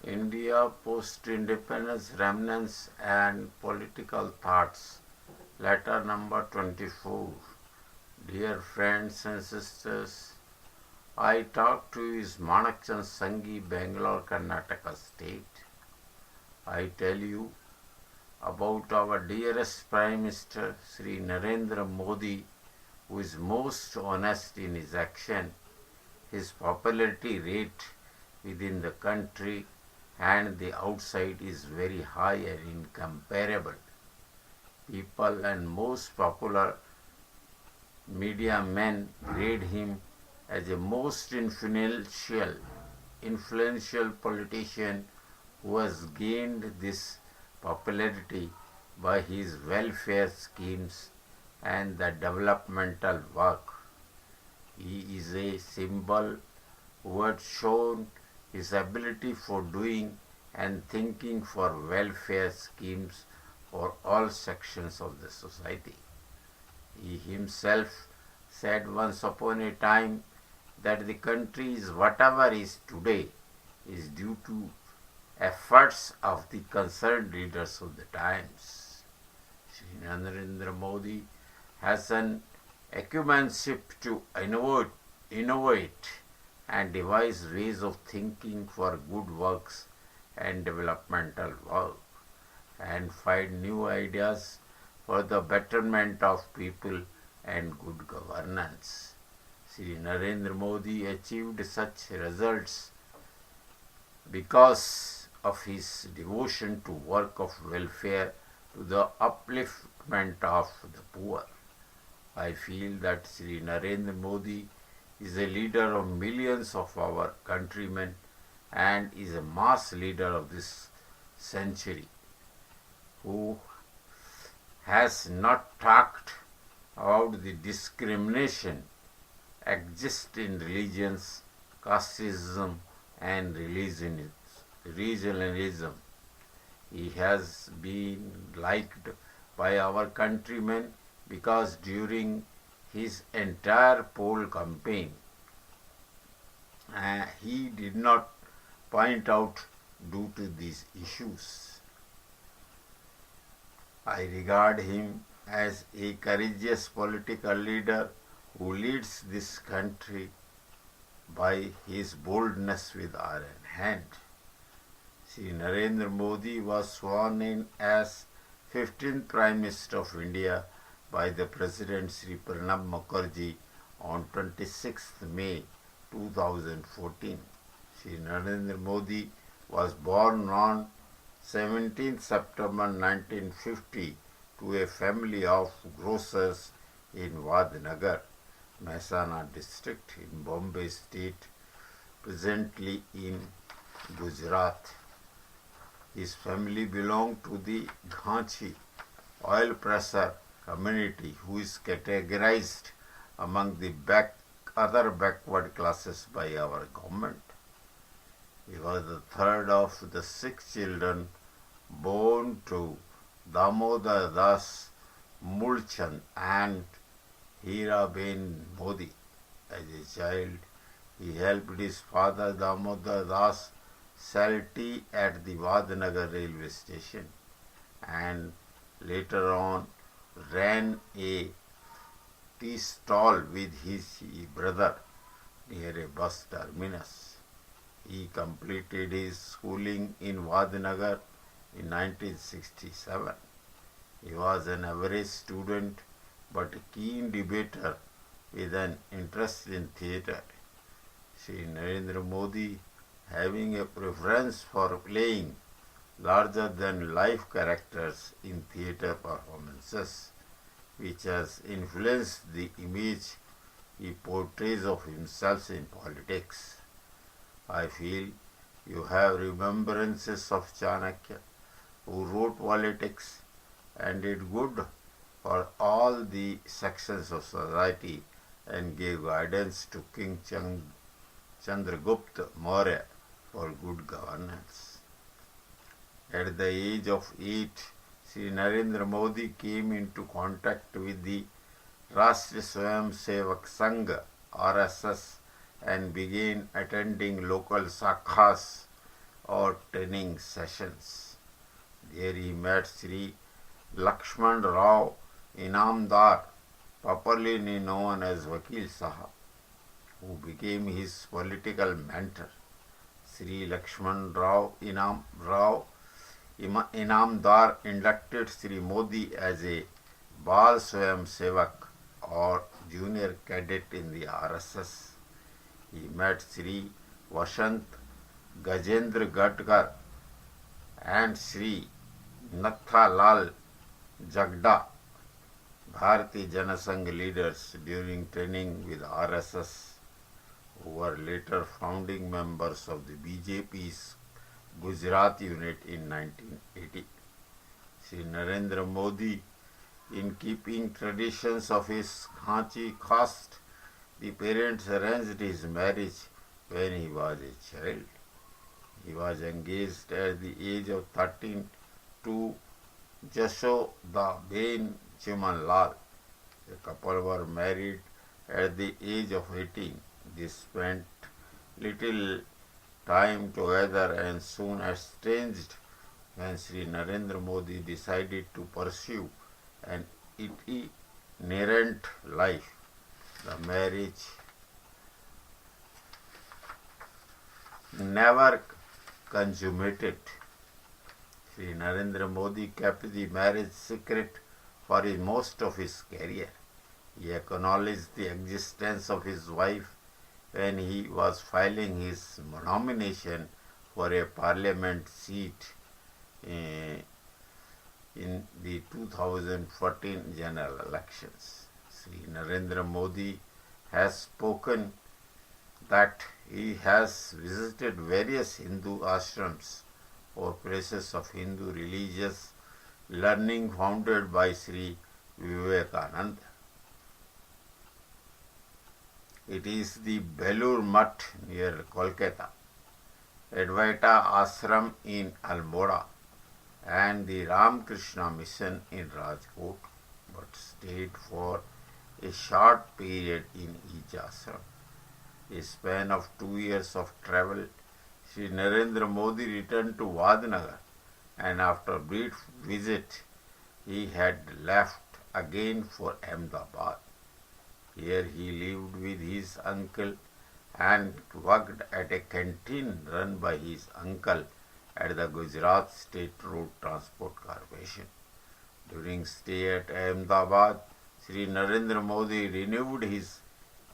India post-independence remnants and political thoughts. Letter number 24. Dear friends and sisters, I talk to His Manakchan Sanghi, Bangalore, Karnataka state. I tell you about our dearest Prime Minister, Sri Narendra Modi, who is most honest in his action. His popularity rate within the country and the outside is very high and incomparable. People and most popular media men grade him as a most influential politician who has gained this popularity by his welfare schemes and the developmental work. He is a symbol who had shown his ability for doing and thinking for welfare schemes for all sections of the society. He himself said once upon a time that the country is whatever is today is due to efforts of the concerned leaders of the times. Sri Narendra Modi has an acumenship to innovate and devise ways of thinking for good works and developmental work and find new ideas for the betterment of people and good governance. Sri Narendra Modi achieved such results because of his devotion to work of welfare to the upliftment of the poor. I feel that Sri Narendra Modi is a leader of millions of our countrymen and is a mass leader of this century who has not talked about the discrimination exists in religions, casteism, and regionalism. He has been liked by our countrymen because during his entire poll campaign, he did not point out due to these issues. I regard him as a courageous political leader who leads this country by his boldness with iron hand. Sri Narendra Modi was sworn in as 15th Prime Minister of India by the President Sri Pranab Mukherjee on 26th May 2014. Sri Narendra Modi was born on 17th September 1950 to a family of grocers in Vadnagar, Mehsana district in Bombay state, presently in Gujarat. His family belonged to the Ghanchi oil presser community, who is categorized among the other backward classes by our government. He was the third of the 6 children born to Damodar Das Mulchand and Hiraben Modi. As a child, he helped his father Damodar Das sell tea at the Vadnagar railway station and later on ran a tea stall with his brother near a bus terminus. He completed his schooling in Vadnagar in 1967. He was an average student but a keen debater with an interest in theatre. Sri Narendra Modi, having a preference for playing larger than life characters in theatre performances, which has influenced the image he portrays of himself in politics. I feel you have remembrances of Chanakya, who wrote politics and did good for all the sections of society and gave guidance to King Chandragupta Maurya for good governance. At the age of 8, Sri Narendra Modi came into contact with the Rashtriya Swayam Sevak Sangh (RSS) and began attending local sakhas or training sessions. There he met Sri Lakshman Rao Inamdar, popularly known as Vakil Sahab, who became his political mentor. Sri Lakshman Inamdar inducted Sri Modi as a Bal Swayam Sevak or junior cadet in the RSS. He met Sri Vashant Gajendra Gadkar and Sri Nathalal Jagda, Bharatiya Janasangh leaders during training with RSS, who were later founding members of the BJP's Gujarat unit in 1980. Sri Narendra Modi, in keeping traditions of his Khanchi caste, the parents arranged his marriage when he was a child. He was engaged at the age of 13 to Jashodaben Chimanlal. The couple were married at the age of 18. They spent little time together and soon estranged when Sri Narendra Modi decided to pursue an itinerant life. The marriage never consummated. Sri Narendra Modi kept the marriage secret for most of his career. He acknowledged the existence of his wife when he was filing his nomination for a parliament seat in the 2014 general elections. Sri Narendra Modi has spoken that he has visited various Hindu ashrams or places of Hindu religious learning founded by Sri Vivekananda. It is the Belur Mutt near Kolkata, Advaita Ashram in Almora, and the Ramakrishna Mission in Rajkot, but stayed for a short period in each ashram. A span of 2 years of travel, Sri Narendra Modi returned to Vadnagar, and after a brief visit, he had left again for Ahmedabad. Here he lived with his uncle and worked at a canteen run by his uncle at the Gujarat State Road Transport Corporation. During stay at Ahmedabad, Sri Narendra Modi renewed his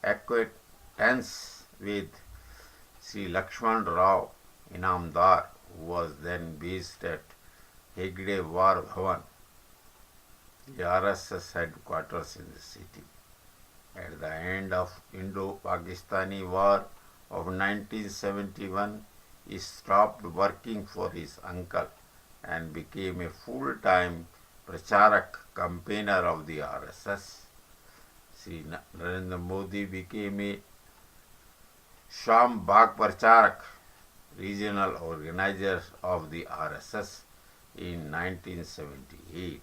acquaintance with Sri Lakshman Rao Inamdar, who was then based at Hegde War Bhavan, the RSS headquarters in the city. At the end of Indo-Pakistani War of 1971, he stopped working for his uncle and became a full-time Pracharak campaigner of the RSS. Sri Narendra Modi became a Sham Bagh Pracharak, regional organizer of the RSS in 1978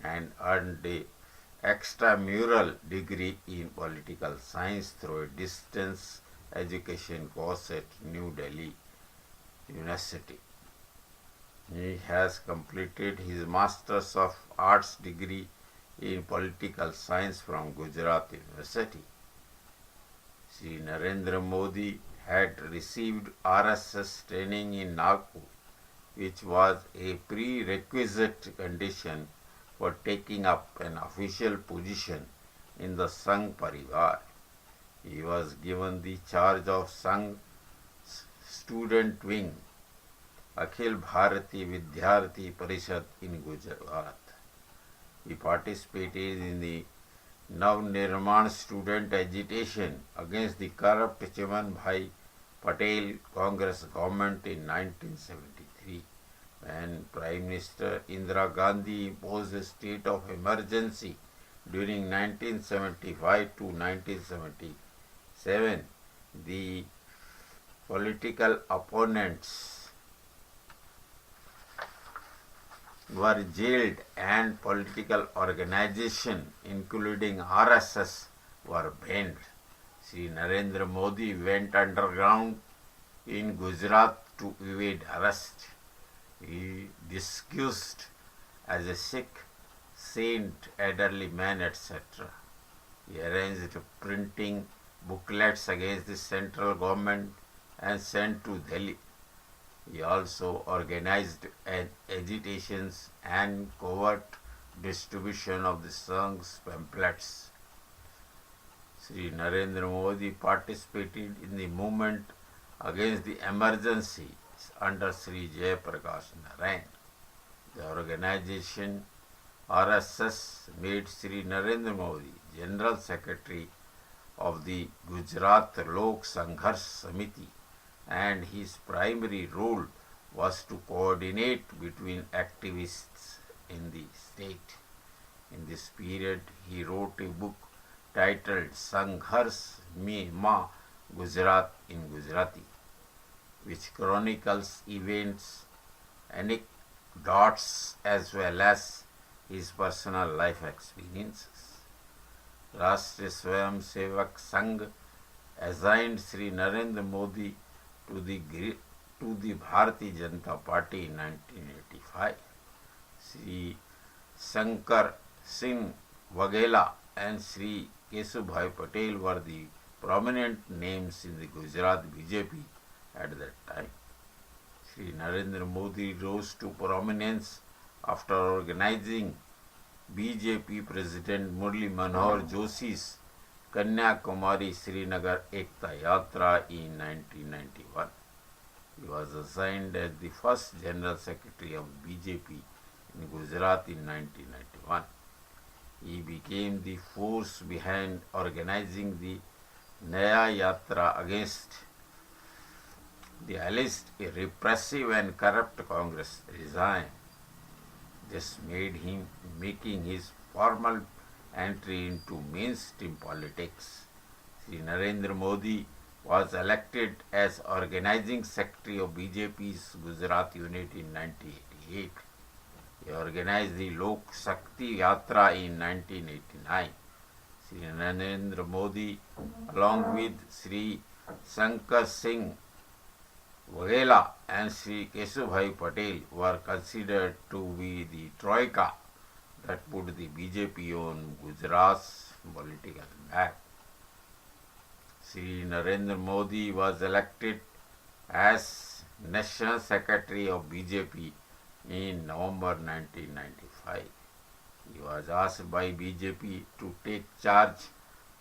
and earned a extramural degree in political science through a distance education course at New Delhi University. He has completed his Masters of Arts degree in political science from Gujarat University. Sri Narendra Modi had received RSS training in Nagpur, which was a prerequisite condition for taking up an official position in the Sangh Parivar. He was given the charge of Sangh student wing, Akhil Bharati Vidyarthi Parishad in Gujarat. He participated in the Nav-Nirman student agitation against the corrupt Chaman Bhai Patel Congress government in 1973, when Prime Minister Indira Gandhi imposed a state of emergency during 1975 to 1977. The political opponents were jailed and political organizations, including RSS, were banned. Sri Narendra Modi went underground in Gujarat to evade arrest. He disguised as a Sikh saint, elderly man, etc. He arranged printing booklets against the central government and sent to Delhi. He also organized agitations and covert distribution of the Sangh's pamphlets. Sri Narendra Modi participated in the movement against the emergency under Sri Jaya Prakash Narayan. The organization RSS made Sri Narendra Modi General Secretary of the Gujarat Lok Sangharsh Samiti, and his primary role was to coordinate between activists in the state. In this period, he wrote a book titled Sangharsh Mein Ma Gujarat in Gujarati, which chronicles events, anecdotes, as well as his personal life experiences. Rashtriya Swayam Sevak Sangh assigned Sri Narendra Modi to the Bharatiya Janata Party in 1985. Sri Shankar Singh Waghela and Sri Kesubhai Patel were the prominent names in the Gujarat BJP at that time. Sri Narendra Modi rose to prominence after organizing BJP President Murli Manohar Joshi's Kanyakumari Srinagar Ekta Yatra in 1991. He was assigned as the first General Secretary of BJP in Gujarat in 1991. He became the force behind organizing the Naya Yatra against the alleged repressive and corrupt Congress regime. This made him making his formal entry into mainstream politics. Sri Narendra Modi was elected as organizing secretary of BJP's Gujarat unit in 1988. He organized the Lok Shakti Yatra in 1989. Sri Narendra Modi, along with Sri Shankar Singh Waghela and Sri Kesubhai Patel, were considered to be the troika that put the BJP on Gujarat's political map. Sri Narendra Modi was elected as National Secretary of BJP in November 1995. He was asked by BJP to take charge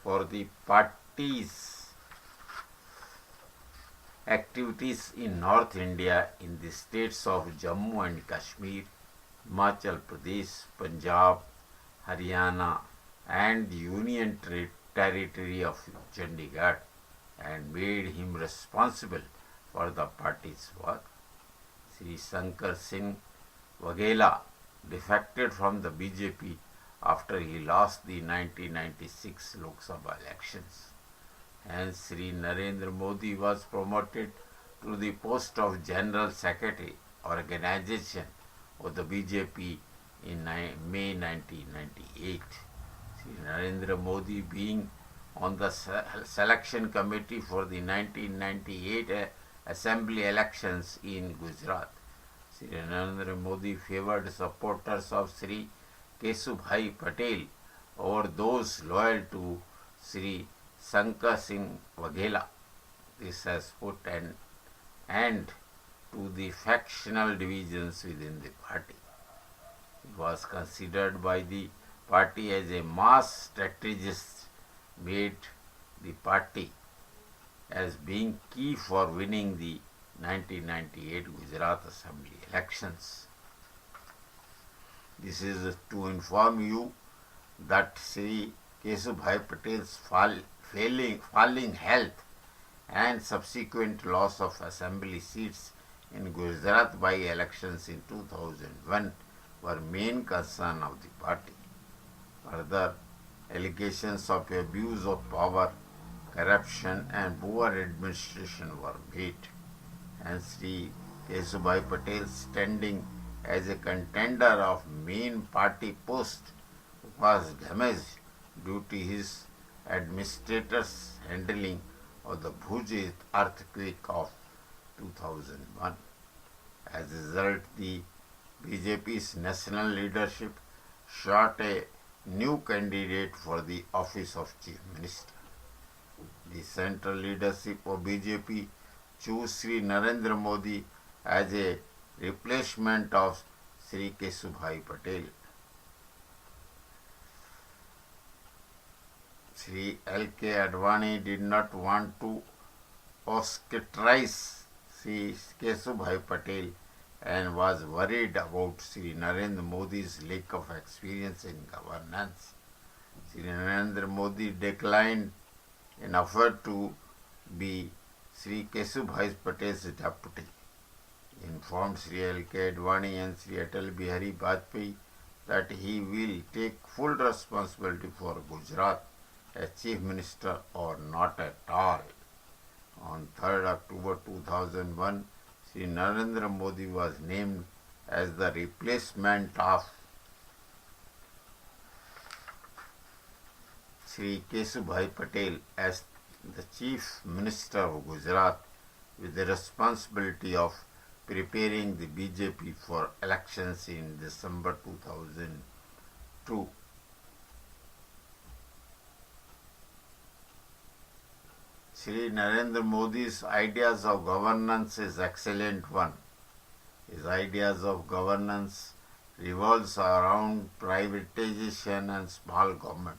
for the party's activities in North India in the states of Jammu and Kashmir, Himachal Pradesh, Punjab, Haryana, and the Union Territory of Chandigarh, and made him responsible for the party's work. Sri Shankar Singh Waghela defected from the BJP after he lost the 1996 Lok Sabha elections, and Sri Narendra Modi was promoted to the post of General Secretary Organization of the BJP in May 1998. Sri Narendra Modi, being on the selection committee for the 1998 assembly elections in Gujarat, Sri Narendra Modi favored supporters of Sri Kesubhai Patel over those loyal to Sri Shankar Singh Waghela. This has put an end to the factional divisions within the party. He was considered by the party as a mass strategist, made the party as being key for winning the 1998 Gujarat Assembly elections. This is to inform you that Sri Kesubhai Patel's falling health and subsequent loss of assembly seats in Gujarat by-elections in 2001 were main concern of the party. Further, allegations of abuse of power, corruption and poor administration were made, and Sri Kesubhai Patel's standing as a contender of main party post was damaged due to his administrator's handling of the Bhuj earthquake of 2001. As a result, the BJP's national leadership sought a new candidate for the office of Chief Minister. The central leadership of BJP chose Sri Narendra Modi as a replacement of Sri Kesubhai Patel. Sri L.K. Advani did not want to ostracize Sri Kesubhai Patel and was worried about Sri Narendra Modi's lack of experience in governance. Sri Narendra Modi declined an offer to be Sri Kesubhai Patel's deputy. He informed Sri L.K. Advani and Sri Atal Bihari Vajpayee that he will take full responsibility for Gujarat as Chief Minister or not at all. On 3rd October 2001, Sri Narendra Modi was named as the replacement of Sri Kesubhai Patel as the Chief Minister of Gujarat with the responsibility of preparing the BJP for elections in December 2002. Sri Narendra Modi's ideas of governance is excellent one. His ideas of governance revolves around privatization and small government.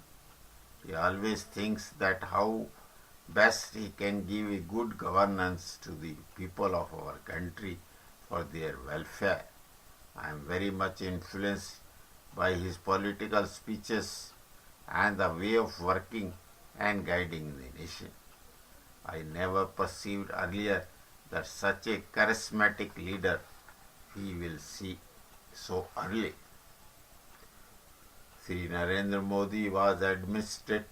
He always thinks that how best he can give a good governance to the people of our country for their welfare. I am very much influenced by his political speeches and the way of working and guiding the nation. I never perceived earlier that such a charismatic leader we will see so early. Sri Narendra Modi was administered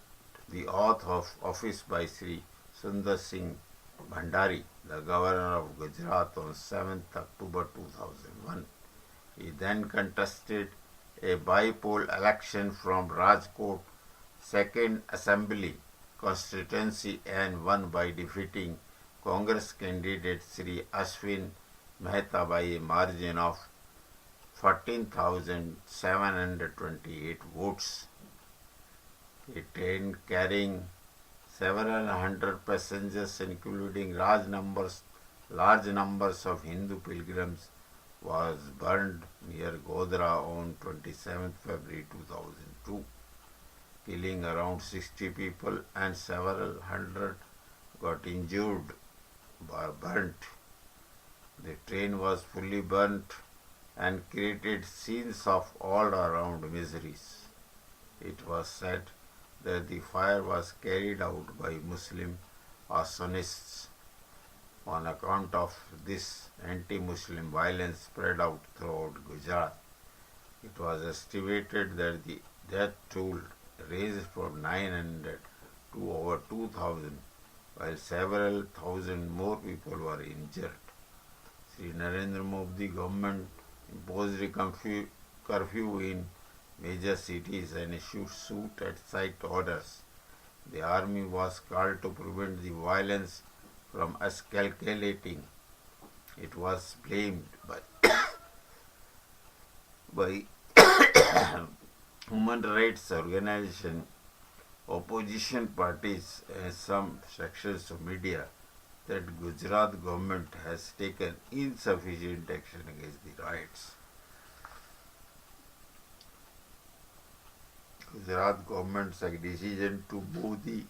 the oath of office by Sri Sundar Singh Bhandari, the governor of Gujarat, on 7th October 2001. He then contested a by-poll election from Rajkot 2nd Assembly constituency and won by defeating Congress candidate Sri Ashwin Mehta by a margin of 14,728 votes. A train carrying several hundred passengers, including large numbers of Hindu pilgrims, was burned near Godhra on 27 February 2002, killing around 60 people and several hundred got injured or burnt. The train was fully burnt and created scenes of all around miseries. It was said that the fire was carried out by Muslim arsonists. On account of this, anti-Muslim violence spread out throughout Gujarat. It was estimated that the death toll raised from 900 to over 2,000, while several thousand more people were injured. Sri Narendra Modi government imposed a curfew in major cities and issued shoot-at-sight orders. The army was called to prevent the violence from escalating. It was blamed by human rights organizations, opposition parties, and some sections of media that Gujarat government has taken insufficient action against the riots. Gujarat government's decision to move the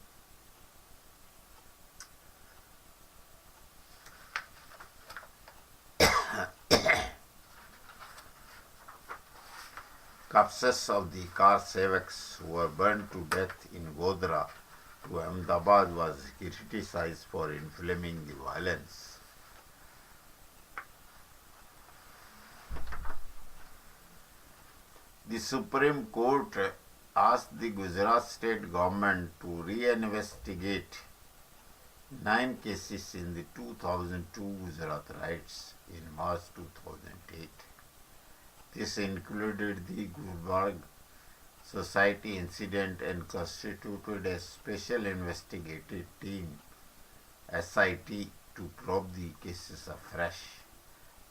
corpses of the car sevaks who were burned to death in Godhra to Ahmedabad was criticized for inflaming the violence. The Supreme Court asked the Gujarat state government to reinvestigate 9 cases in the 2002 Gujarat riots in March 2008. This included the Gulbarg Society incident and constituted a special investigative team (SIT) to probe the cases afresh.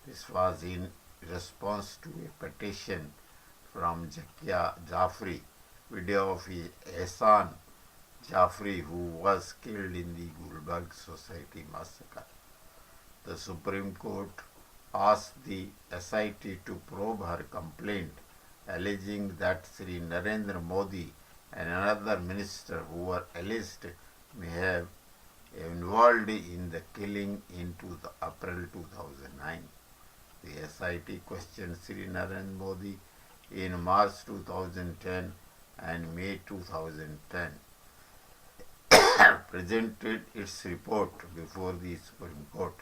This was in response to a petition from Zakia Jafri, widow of Ehsan Jafri, who was killed in the Gulbarg Society massacre. The Supreme Court asked the SIT to probe her complaint, alleging that Sri Narendra Modi and another minister who were alleged may have involved in the killing in April 2009. The SIT questioned Sri Narendra Modi in March 2010 and May 2010, presented its report before the Supreme Court,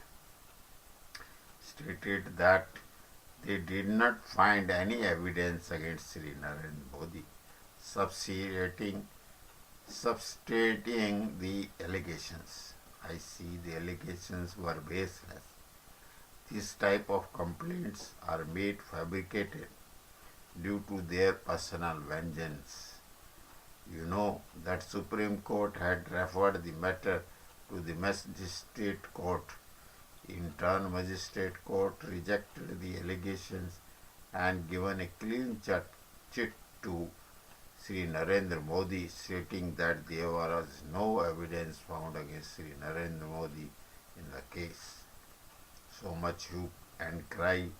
stated that they did not find any evidence against Sri Narendra Modi, substantiating the allegations. I see the allegations were baseless. This type of complaints are made fabricated due to their personal vengeance. You know that Supreme Court had referred the matter to the Magistrate Court. In turn, Magistrate Court rejected the allegations and given a clean chit to Sri Narendra Modi, stating that there was no evidence found against Sri Narendra Modi in the case. So much hue and cry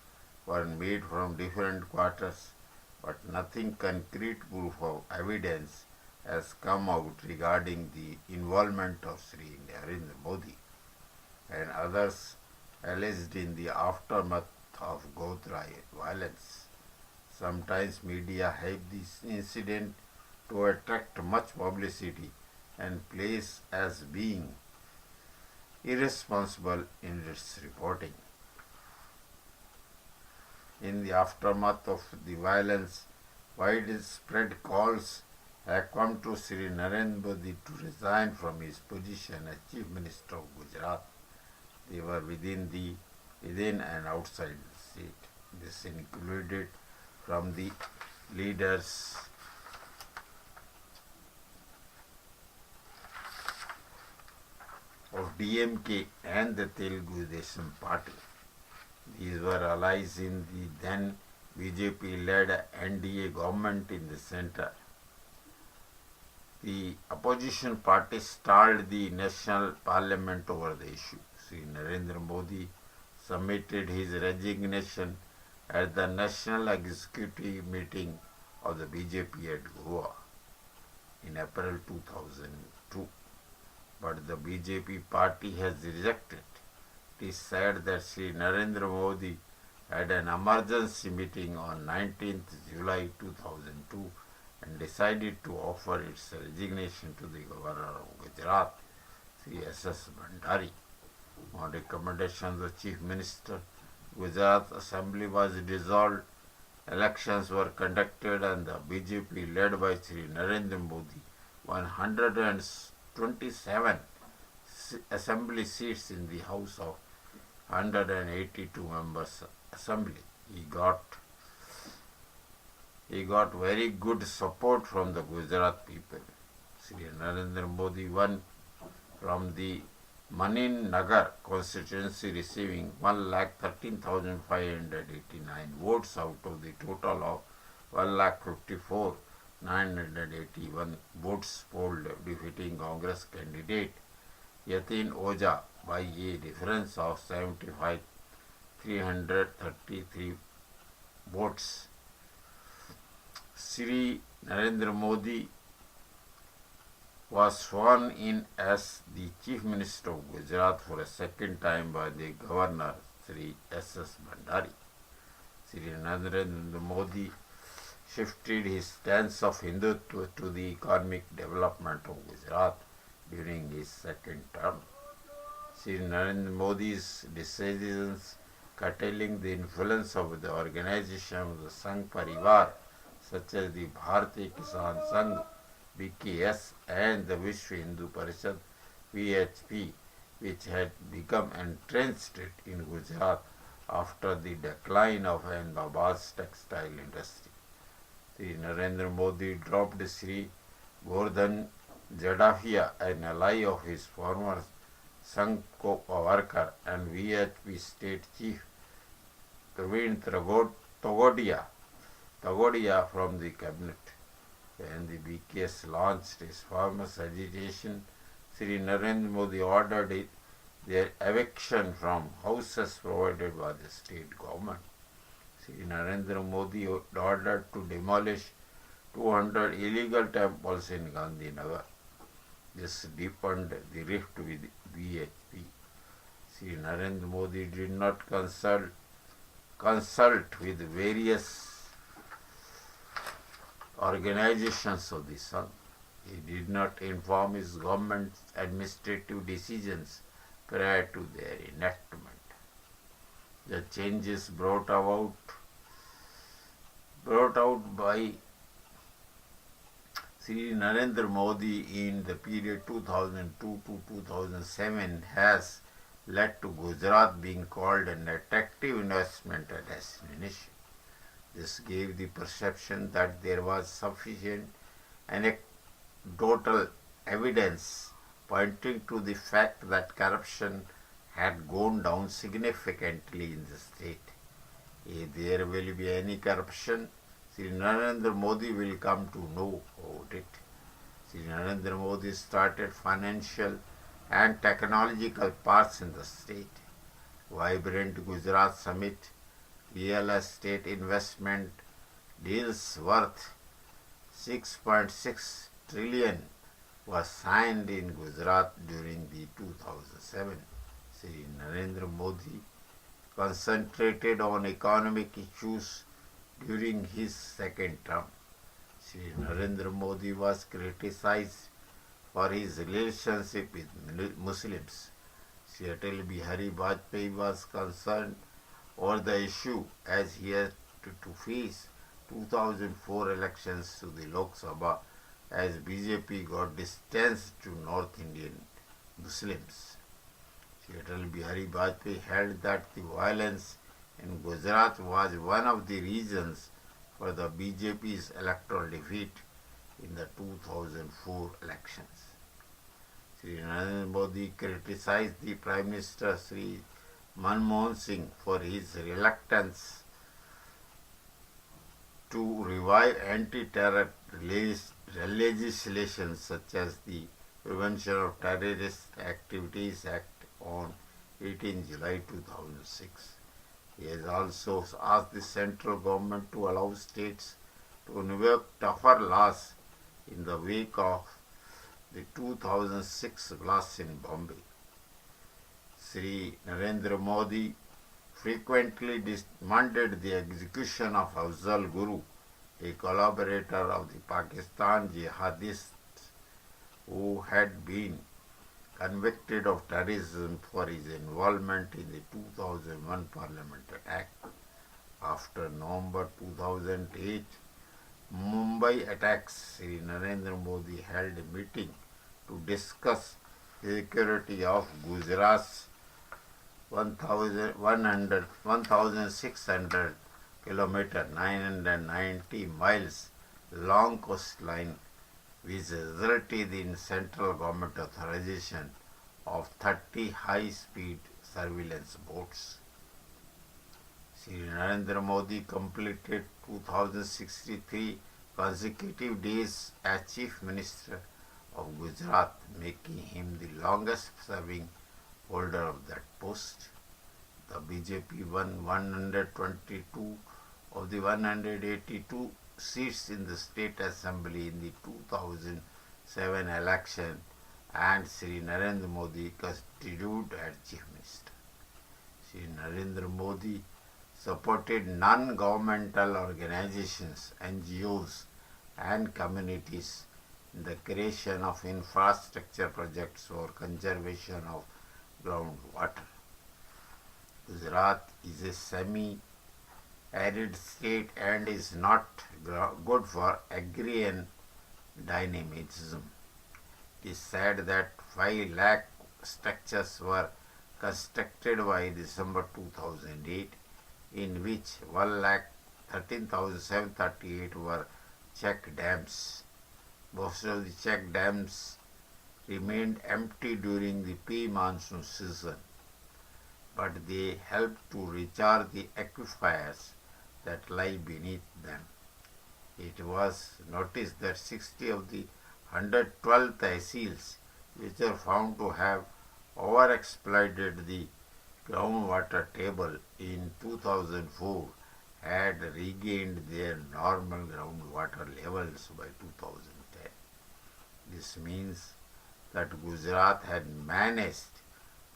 were made from different quarters, but nothing concrete proof of evidence has come out regarding the involvement of Sri Narendra Modi and others alleged in the aftermath of Godhra violence. Sometimes media hype this incident to attract much publicity and place as being irresponsible in its reporting. In the aftermath of the violence, widespread calls have come to Sri Narendra Modi to resign from his position as Chief Minister of Gujarat. They were within and outside the state. This included from the leaders of DMK and the Telugu Desam Party. These were allies in the then BJP-led NDA government in the centre. The opposition party stalled the national parliament over the issue. Sri Narendra Modi submitted his resignation at the national executive meeting of the BJP at Goa in April 2002. But the BJP party has rejected. It is said that Sri Narendra Modi had an emergency meeting on 19th July 2002 and decided to offer its resignation to the Governor of Gujarat, Sri S.S. Bhandari. On recommendation of the Chief Minister, Gujarat Assembly was dissolved, elections were conducted and the BJP led by Sri Narendra Modi won 127 assembly seats in the House of 182 members assembly. He got very good support from the Gujarat people. Sri Narendra Modi won from the Manin Nagar constituency, receiving 1,13,589 votes out of the total of 1,54,981 votes polled, defeating Congress candidate Yatin Oja by a difference of 75,333 votes. Sri Narendra Modi was sworn in as the Chief Minister of Gujarat for a second time by the Governor, Sri S.S. Bhandari. Sri Narendra Modi shifted his stance of Hindutva to the economic development of Gujarat during his second term. Sri Narendra Modi's decisions curtailing the influence of the organization of the Sangh Parivar, such as the Bharatiya Kisan Sangh, BKS, and the Vishwa Hindu Parishad, VHP, which had become entrenched in Gujarat after the decline of Ahmedabad's textile industry. Sri Narendra Modi dropped Sri Govardhan Jadafia, an ally of his former Sanko Pavarkar and VHP State Chief Praveen Togodia from the cabinet. When the BKS launched his farmers' agitation, Sri Narendra Modi ordered their eviction from houses provided by the state government. Sri Narendra Modi ordered to demolish 200 illegal temples in Gandhinagar. This deepened the rift with VHP. Sri Narendra Modi did not consult with various organizations of the Sangh. He did not inform his government's administrative decisions prior to their enactment. The changes brought about by Sri Narendra Modi in the period 2002 to 2007 has led to Gujarat being called an attractive investment destination. This gave the perception that there was sufficient anecdotal evidence pointing to the fact that corruption had gone down significantly in the state. If there will be any corruption, Sri Narendra Modi will come to know about it. Sri Narendra Modi started financial and technological parks in the state. Vibrant Gujarat Summit, real estate investment deals worth 6.6 trillion was signed in Gujarat during the 2007. Sri Narendra Modi concentrated on economic issues during his second term. Sri Narendra Modi was criticized for his relationship with Muslims. Sri Atal Bihari Vajpayee was concerned over the issue as he had to face 2004 elections to the Lok Sabha as BJP got distanced to North Indian Muslims. Sri Atal Bihari Vajpayee held that the violence in Gujarat was one of the reasons for the BJP's electoral defeat in the 2004 elections. Sri Narendra Modi criticized the Prime Minister Sri Manmohan Singh for his reluctance to revive anti-terror legislation such as the Prevention of Terrorist Activities Act on 18 July 2006. He has also asked the central government to allow states to invoke tougher laws in the wake of the 2006 blasts in Bombay. Sri Narendra Modi frequently demanded the execution of Afzal Guru, a collaborator of the Pakistan jihadists who had been convicted of terrorism for his involvement in the 2001 Parliament attack. After November 2008 Mumbai attacks, Sri Narendra Modi held a meeting to discuss the security of Gujarat's 1,600 kilometer 990 miles long coastline, which resulted in central government authorization of 30 high-speed surveillance boats. Sri Narendra Modi completed 2063 consecutive days as Chief Minister of Gujarat, making him the longest-serving holder of that post. The BJP won 122 of the 182 seats in the State Assembly in the 2007 election, and Sri Narendra Modi continued as Chief Minister. Sri Narendra Modi supported non-governmental organizations, NGOs, and communities in the creation of infrastructure projects for conservation of groundwater. Gujarat is a semi-arid state and is not good for agrarian dynamism. It is said that 5 lakh structures were constructed by December 2008, in which 1,13,738 were check dams. Most of the check dams remained empty during the pre-monsoon season, but they help to recharge the aquifers that lie beneath them. It was noticed that 60 of the 112 tehsils, which are found to have overexploited the groundwater table in 2004, had regained their normal groundwater levels by 2010. This means that Gujarat had managed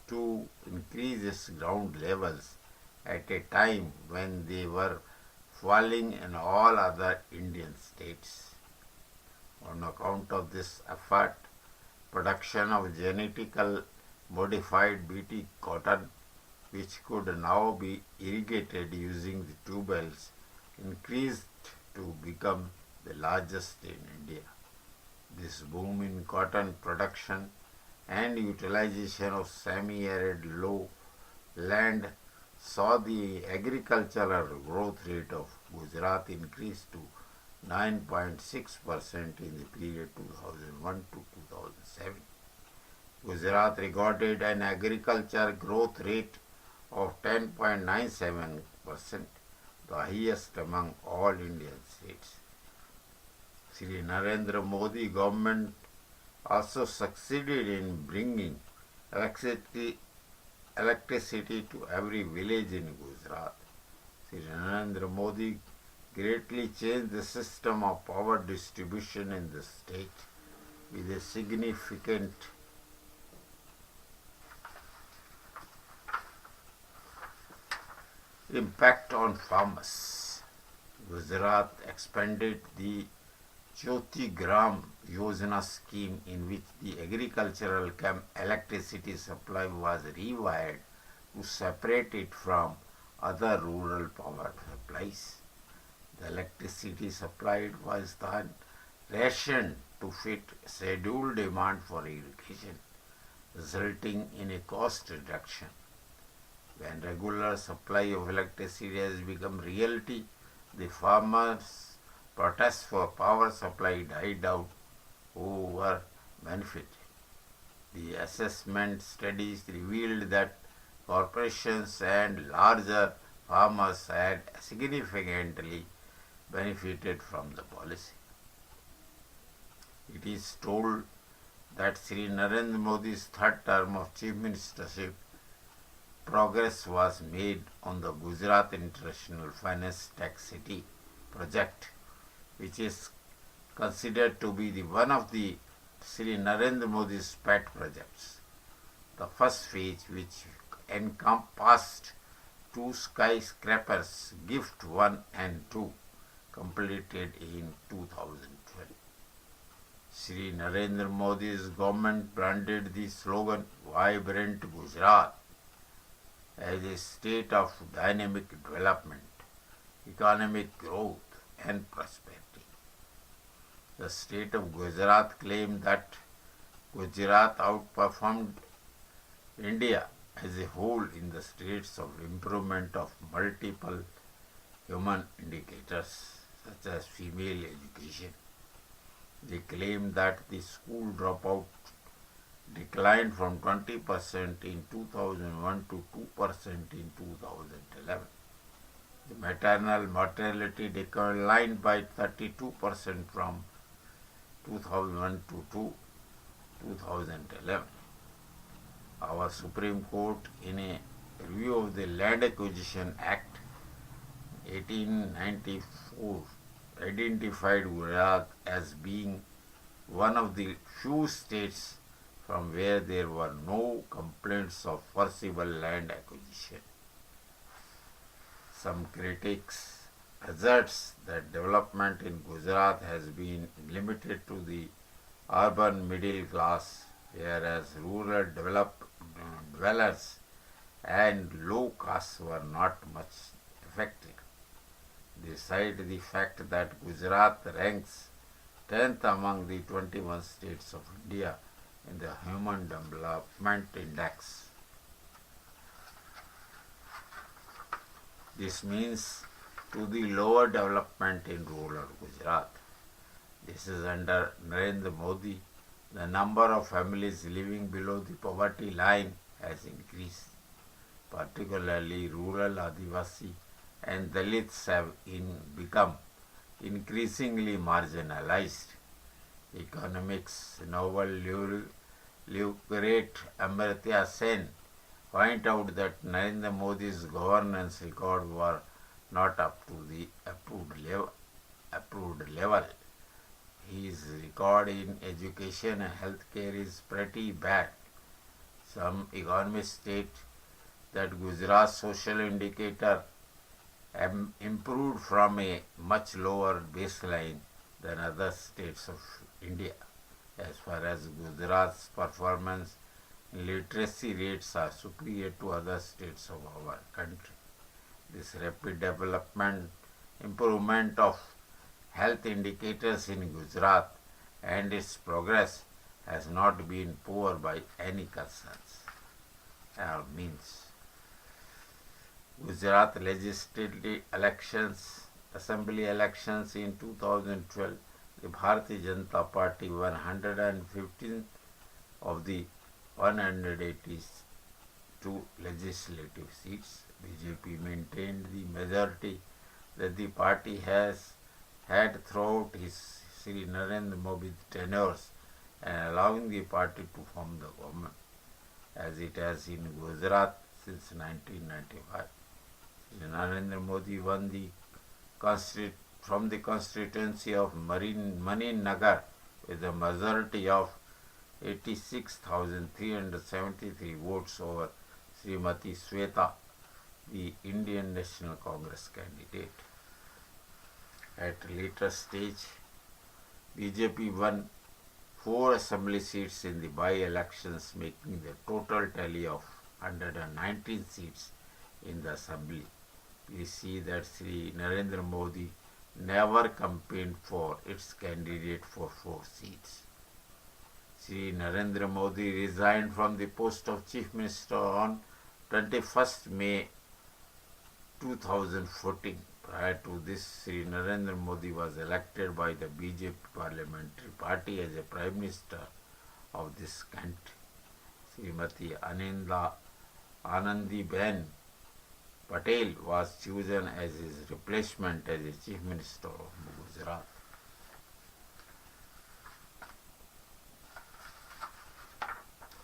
to increase its ground levels at a time when they were falling in all other Indian states. On account of this effort, production of genetically modified BT cotton, which could now be irrigated using the tubewells, increased to become the largest in India. This boom in cotton production and utilization of semi-arid low land saw the agricultural growth rate of Gujarat increase to 9.6% in the period 2001 to 2007. Gujarat recorded an agriculture growth rate of 10.97%, the highest among all Indian states. Sri Narendra Modi government also succeeded in bringing electricity to every village in Gujarat. Sri Narendra Modi greatly changed the system of power distribution in the state with a significant impact on farmers. Gujarat expanded the Jyoti Gram Yojana scheme, in which the agricultural electricity supply was rewired to separate it from other rural power supplies. The electricity supplied was then rationed to fit scheduled demand for irrigation, resulting in a cost reduction. When regular supply of electricity has become reality, the farmers' protests for power supply died out who were benefited. The assessment studies revealed that corporations and larger farmers had significantly benefited from the policy. It is told that Sri Narendra Modi's third term of chief ministership, progress was made on the Gujarat International Finance Tech City project, which is considered to be one of the Sri Narendra Modi's pet projects. The first phase, which encompassed two skyscrapers, GIFT 1 and 2, completed in 2012. Sri Narendra Modi's government branded the slogan Vibrant Gujarat as a state of dynamic development, economic growth and prosperity. The state of Gujarat claimed that Gujarat outperformed India as a whole in the states of improvement of multiple human indicators such as female education. They claimed that the school dropout declined from 20% in 2001 to 2% in 2011. The maternal mortality declined by 32% from 2001 to 2011. Our Supreme Court, in a review of the Land Acquisition Act 1894, identified Gujarat as being one of the few states from where there were no complaints of forcible land acquisition. Some critics asserts that development in Gujarat has been limited to the urban middle class, whereas rural dwellers and low castes were not much affected. They cite the fact that Gujarat ranks 10th among the 21 states of India in the Human Development Index. This means to the lower development in rural Gujarat. This is under Narendra Modi. The number of families living below the poverty line has increased, particularly rural Adivasi and Dalits have become increasingly marginalized. Economics Nobel laureate Amartya Sen point out that Narendra Modi's governance record were not up to the approved level. His record in education and healthcare is pretty bad. Some economists state that Gujarat's social indicator improved from a much lower baseline than other states of India. As far as Gujarat's performance, literacy rates are superior to other states of our country. This rapid improvement of health indicators in Gujarat and its progress has not been poor by any concerns or means. Gujarat legislative elections, assembly elections in 2012, the Bharatiya Janata Party won 115 of the 182 legislative seats. BJP maintained the majority that the party has had throughout his Sri Narendra Modi tenures and allowing the party to form the government, as it has in Gujarat since 1995. Sri Narendra Modi won from the constituency of Manin Nagar with a majority of 86,373 votes over Srimati Sweta, the Indian National Congress candidate. At a later stage, BJP won 4 assembly seats in the by-elections, making the total tally of 119 seats in the assembly. We see that Sri Narendra Modi never campaigned for its candidate for 4 seats. Sri Narendra Modi resigned from the post of Chief Minister on 21st May 2014. Prior to this, Sri Narendra Modi was elected by the BJP parliamentary party as a Prime Minister of this country. Srimati Anandiben Patel was chosen as his replacement as a Chief Minister of Gujarat.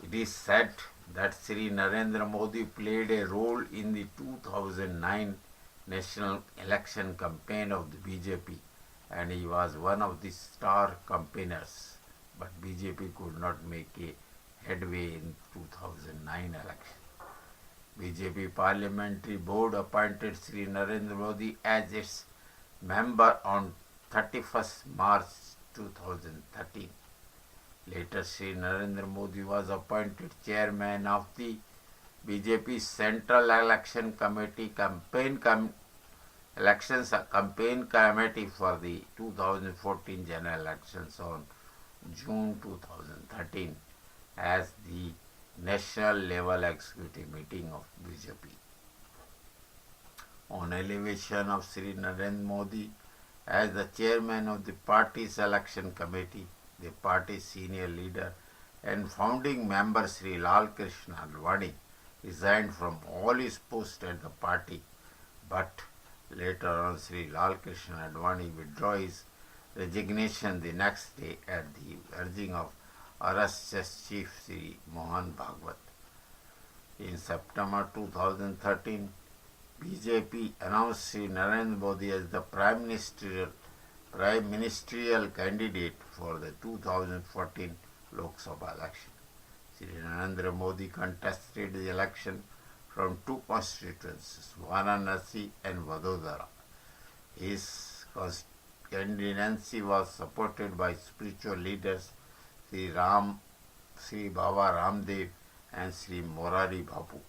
It is said that Sri Narendra Modi played a role in the 2009 national election campaign of the BJP and he was one of the star campaigners, but BJP could not make a headway in 2009 election. BJP Parliamentary Board appointed Sri Narendra Modi as its member on 31st March 2013. Later, Sri Narendra Modi was appointed chairman of the BJP Central Election Committee campaign committee for the 2014 general elections on June 2013 as the national level executive meeting of BJP. On elevation of Sri Narendra Modi as the chairman of the party's election committee, the party's senior leader and founding member Sri Lal Krishna Advani resigned from all his posts at the party, but later on Sri Lal Krishna Advani withdrew his resignation the next day at the urging of RSS chief Sri Mohan Bhagwat. In September 2013, BJP announced Sri Narendra Modi as the Prime Ministerial candidate for the 2014 Lok Sabha election. Sri Narendra Modi contested the election from 2 constituencies, Varanasi and Vadodara. His candidacy was supported by spiritual leaders Sri Baba Ramdev and Sri Morari Babu.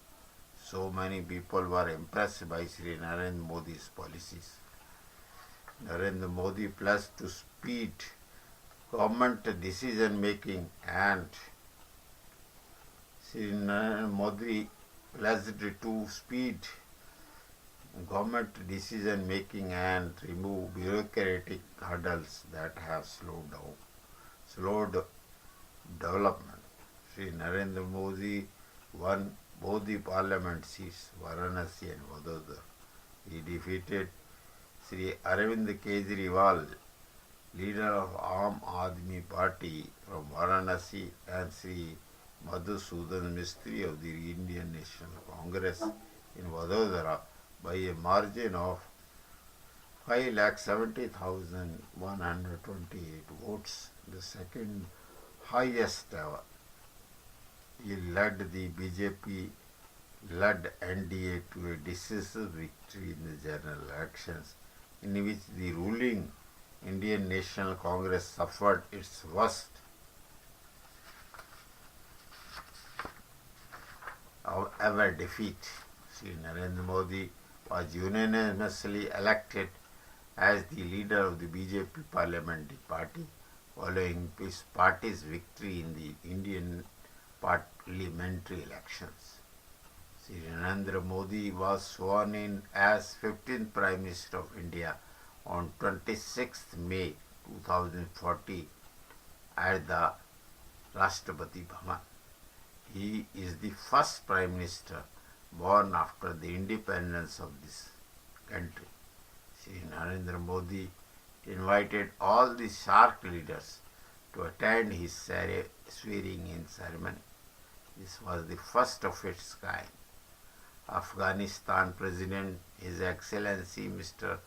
So many people were impressed by Sri Narendra Modi's policies. Narendra Modi pledged to speed government decision making and Sri Narendra Modi pledged to speed government decision making and remove bureaucratic hurdles that have slowed development. Sri Narendra Modi won both the parliament seats, Varanasi and Vadodara. He defeated Sri Arvind Kejriwal, leader of Aam Aadmi Party from Varanasi, and Sri Madhusudan Mistry of the Indian National Congress in Vadodara by a margin of 5,70,128 votes, the second highest ever. He led the BJP-led NDA to a decisive victory in the general elections, in which the ruling Indian National Congress suffered its worst ever defeat. Sri Narendra Modi was unanimously elected as the leader of the BJP parliamentary party following his party's victory in the Indian parliamentary elections. Sri Narendra Modi was sworn in as 15th Prime Minister of India on 26th May 2040 at the Rashtrapati Bhavan. He is the first Prime Minister born after the independence of this country. Sri Narendra Modi invited all the SAARC leaders to attend his swearing-in ceremony. This was the first of its kind. Afghanistan President, His Excellency Mr.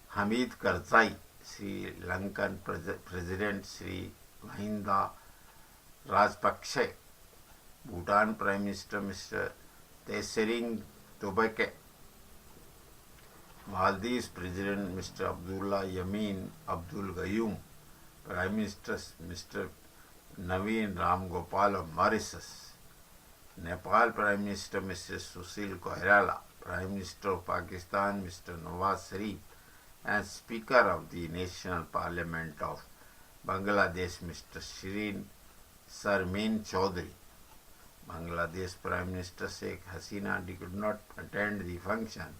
Hamid Karzai, Sri Lankan President Sri Mahinda Rajapakse, Bhutan Prime Minister Mr. Tshering Tobake, Maldives President Mr. Abdullah Yamin Abdul Gayoom, Prime Minister Mr. Naveen Ram Gopal of Mauritius, Nepal Prime Minister Mr. Sushil Koirala, Prime Minister of Pakistan Mr. Nawaz Sharif, and Speaker of the National Parliament of Bangladesh Mr. Shirin Sharmin Chaudhry. Bangladesh Prime Minister Sheikh Hasina could not attend the function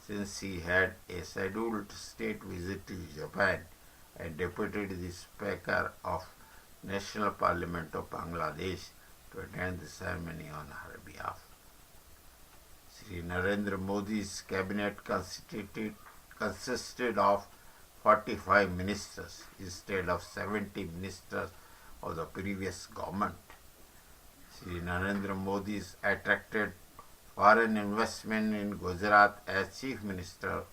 since she had a scheduled state visit to Japan and deputed the Speaker of National Parliament of Bangladesh to attend the ceremony on her behalf. Sri Narendra Modi's cabinet consisted of 45 ministers instead of 70 ministers of the previous government. Sri Narendra Modi attracted foreign investment in Gujarat as Chief Minister.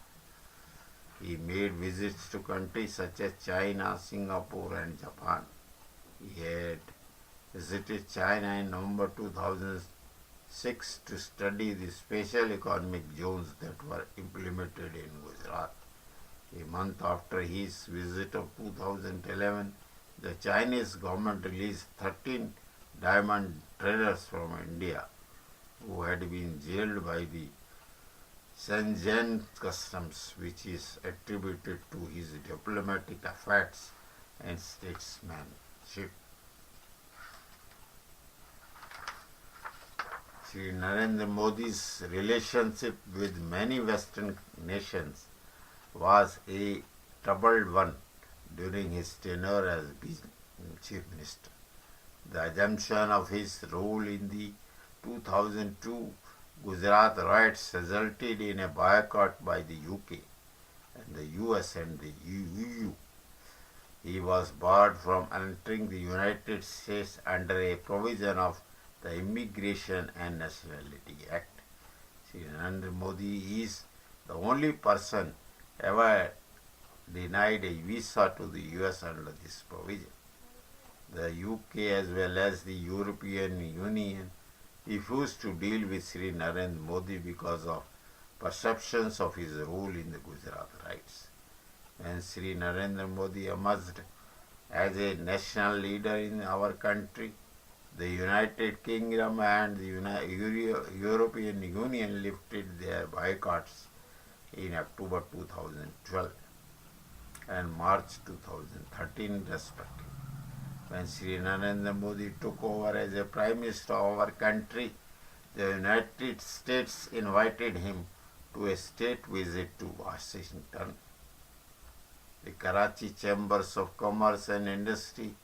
He made visits to countries such as China, Singapore and Japan. He had visited China in November 2006 to study the special economic zones that were implemented in Gujarat. A month after his visit of 2011, the Chinese government released 13 diamond traders from India who had been jailed by the Shenzhen Customs, which is attributed to his diplomatic efforts and statesmanship. Sri Narendra Modi's relationship with many Western nations was a troubled one during his tenure as Chief Minister. The assumption of his role in the 2002 Gujarat riots resulted in a boycott by the UK and the US and the EU. He was barred from entering the United States under a provision of the Immigration and Nationality Act. Sri Narendra Modi is the only person ever denied a visa to the US under this provision. The UK as well as the European Union refused to deal with Sri Narendra Modi because of perceptions of his role in the Gujarat riots. When Sri Narendra Modi emerged as a national leader in our country, the United Kingdom and the European Union lifted their boycotts in October 2012 and March 2013 respectively. When Sri Narendra Modi took over as a Prime Minister of our country, the United States invited him to a state visit to Washington. The Karachi Chambers of Commerce and Industry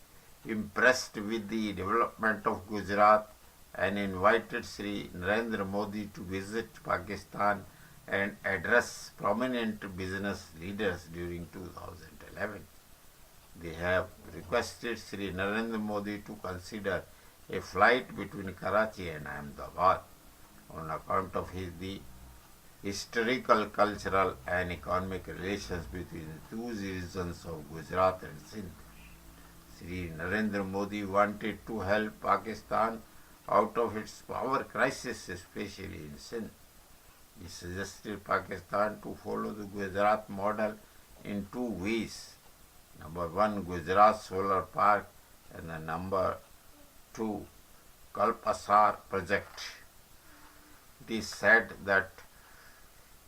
impressed with the development of Gujarat and invited Sri Narendra Modi to visit Pakistan and address prominent business leaders during 2011. They have requested Sri Narendra Modi to consider a flight between Karachi and Ahmedabad on account of the historical, cultural and economic relations between the two regions of Gujarat and Sindh. Sri Narendra Modi wanted to help Pakistan out of its power crisis, especially in Sindh. He suggested Pakistan to follow the Gujarat model in two ways. Number one, Gujarat Solar Park, and the number two, Kalpasar project. It is said that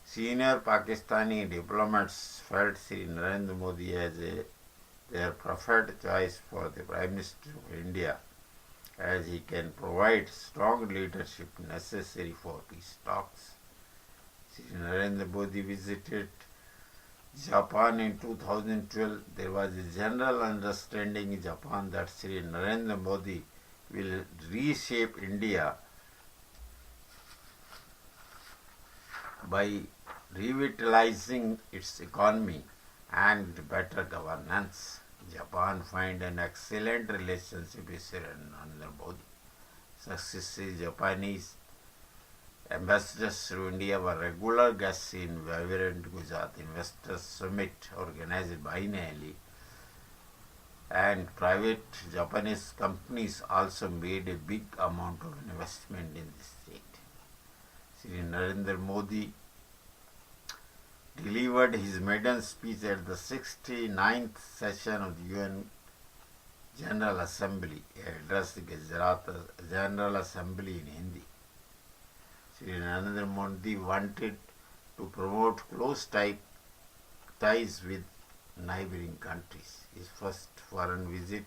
senior Pakistani diplomats felt Sri Narendra Modi as their preferred choice for the Prime Minister of India, as he can provide strong leadership necessary for peace talks. Sri Narendra Modi visited Japan in 2012. There was a general understanding in Japan that Sri Narendra Modi will reshape India by revitalizing its economy and better governance. Japan find an excellent relationship with Sri Narendra Modi. Successive Japanese ambassadors to India were regular guests in Vibrant Gujarat Investors Summit organized biennially, and private Japanese companies also made a big amount of investment in the state. Sri Narendra Modi delivered his maiden speech at the 69th session of the UN General Assembly. He addressed the Gujarat General Assembly in Hindi. Sri Narendra Modi wanted to promote close ties with neighboring countries. His first foreign visit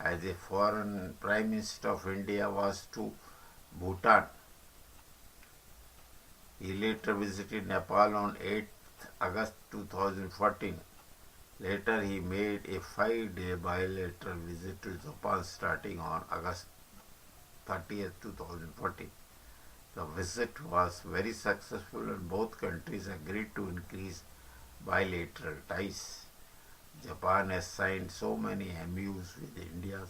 as a foreign Prime Minister of India was to Bhutan. He later visited Nepal on 8th August 2014. Later, he made a 5-day bilateral visit to Japan starting on August 30th, 2014. The visit was very successful and both countries agreed to increase bilateral ties. Japan has signed so many MOUs with India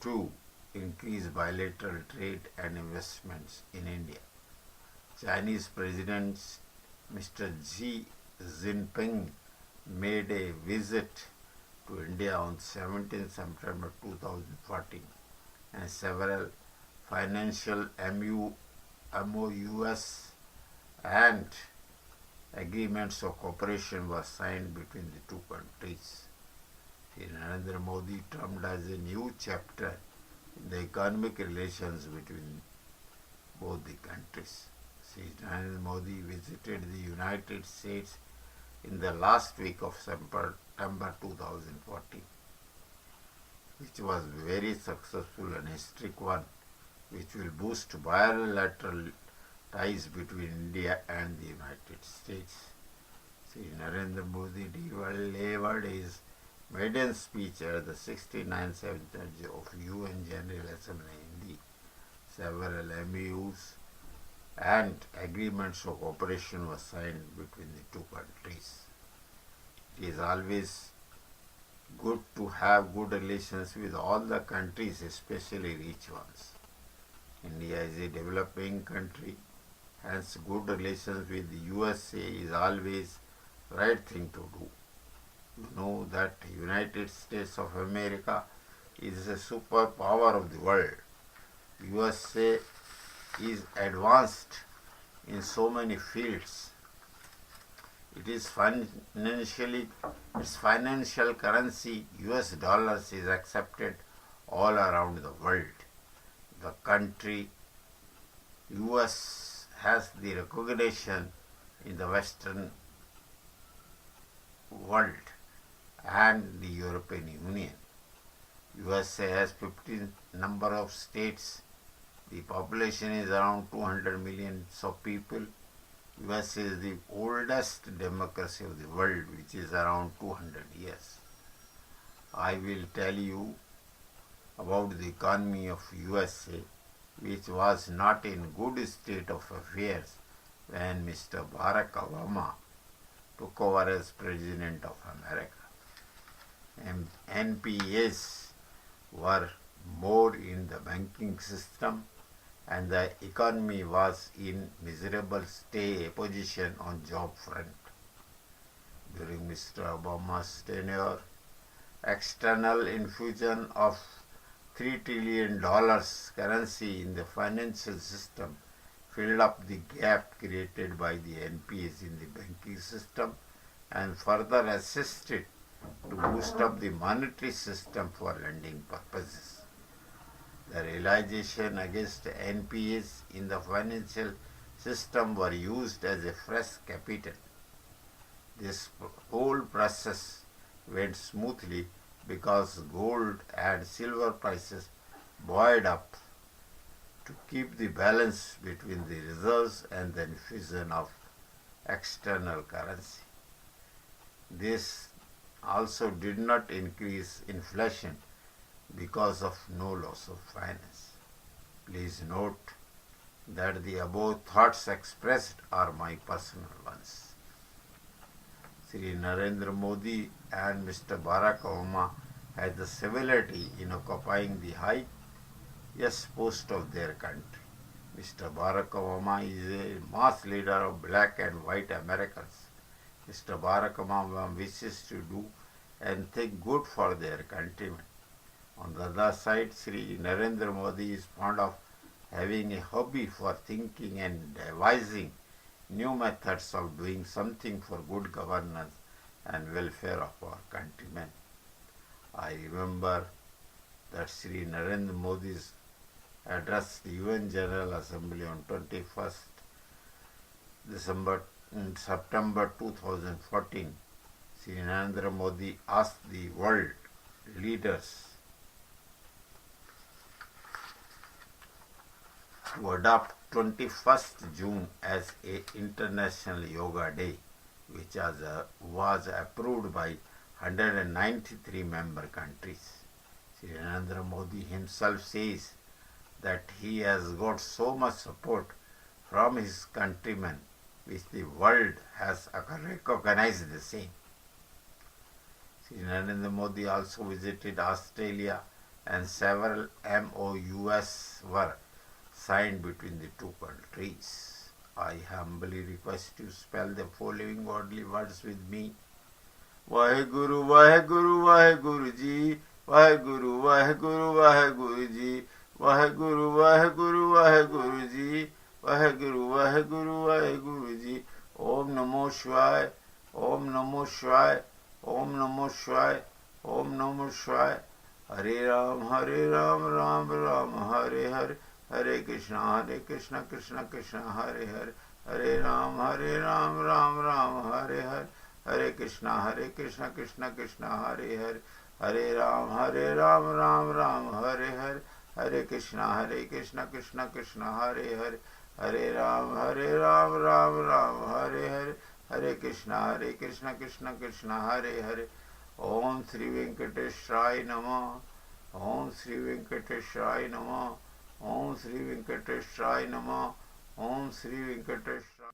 to increase bilateral trade and investments in India. Chinese President Mr. Xi Jinping made a visit to India on 17 September 2014, and several financial MOUs and agreements of cooperation were signed between the two countries. Sri Narendra Modi termed as a new chapter in the economic relations between both the countries. Sri Narendra Modi visited the United States in the last week of September 2014, which was very successful and historic one, which will boost bilateral ties between India and the United States. Sri Narendra Modi delivered his maiden speech at the 69th session of UN General Assembly in Hindi. Several MOUs and agreements of cooperation were signed between the two countries. It is always good to have good relations with all the countries, especially rich ones. India is a developing country, hence good relations with the USA is always right thing to do. You know that United States of America is a superpower of the world. USA is advanced in so many fields. Its financial currency, US dollars, is accepted all around the world. The country US has the recognition in the Western world and the European Union. USA has 15 number of states. The population is around 200 million of people. US is the oldest democracy of the world, which is around 200 years. I will tell you about the economy of USA, which was not in good state of affairs when Mr. Barack Obama took over as President of America. NPAs were more in the banking system and the economy was in miserable position on job front. During Mr. Obama's tenure, external infusion of $3 trillion currency in the financial system filled up the gap created by the NPAs in the banking system and further assisted to boost up the monetary system for lending purposes. The realization against NPAs in the financial system were used as a fresh capital. This whole process went smoothly because gold and silver prices buoyed up to keep the balance between the reserves and the infusion of external currency. This also did not increase inflation because of no loss of finance. Please note that the above thoughts expressed are my personal ones. Sri Narendra Modi and Mr. Barack Obama had the civility in occupying the highest post of their country. Mr. Barack Obama is a mass leader of black and white Americans. Mr. Barack Obama wishes to do and think good for their countrymen. On the other side, Sri Narendra Modi is fond of having a hobby for thinking and devising new methods of doing something for good governance and welfare of our countrymen. I remember that Sri Narendra Modi addressed the UN General Assembly on 21st September 2014. Sri Narendra Modi asked the world leaders to adopt 21st June as a International Yoga Day, which was approved by 193 member countries. Sri Narendra Modi himself says that he has got so much support from his countrymen which the world has recognized the same. Sri Narendra Modi also visited Australia and several MOUs were signed between the two countries. I humbly request you to spell the following godly words with me. Vaheguru, Vaheguru, Vaheguru Ji, Vaheguru, Vaheguru, Vaheguru Ji, Vaheguru, Vaheguru, Vaheguru Ji, Vaheguru, Vaheguru, Vaheguru Ji. Om Namo Shivaya, Om Namo Shivaya, Om Namo Shivaya, Om Namo Shivaya. Hare Ram, Ram Ram, Hare Hare. Hare Krishna, Krishna Krishna, Hare Hare, Hare Ram, Ram Ram, Hare Hare, Hare Krishna, Krishna Krishna, Hare Hare, Hare Ram, Ram Hare Hare, Hare Krishna, Krishna Krishna, Hare Hare, Hare Ram, Ram Hare Hare, Hare Krishna, Krishna Hare Hare. Om Sri Venkateshwaraya Namah, Om Sri Venkateshwaraya Namah, Om Sri Venkateshwaraya Namah, Om Sri Venkatesh.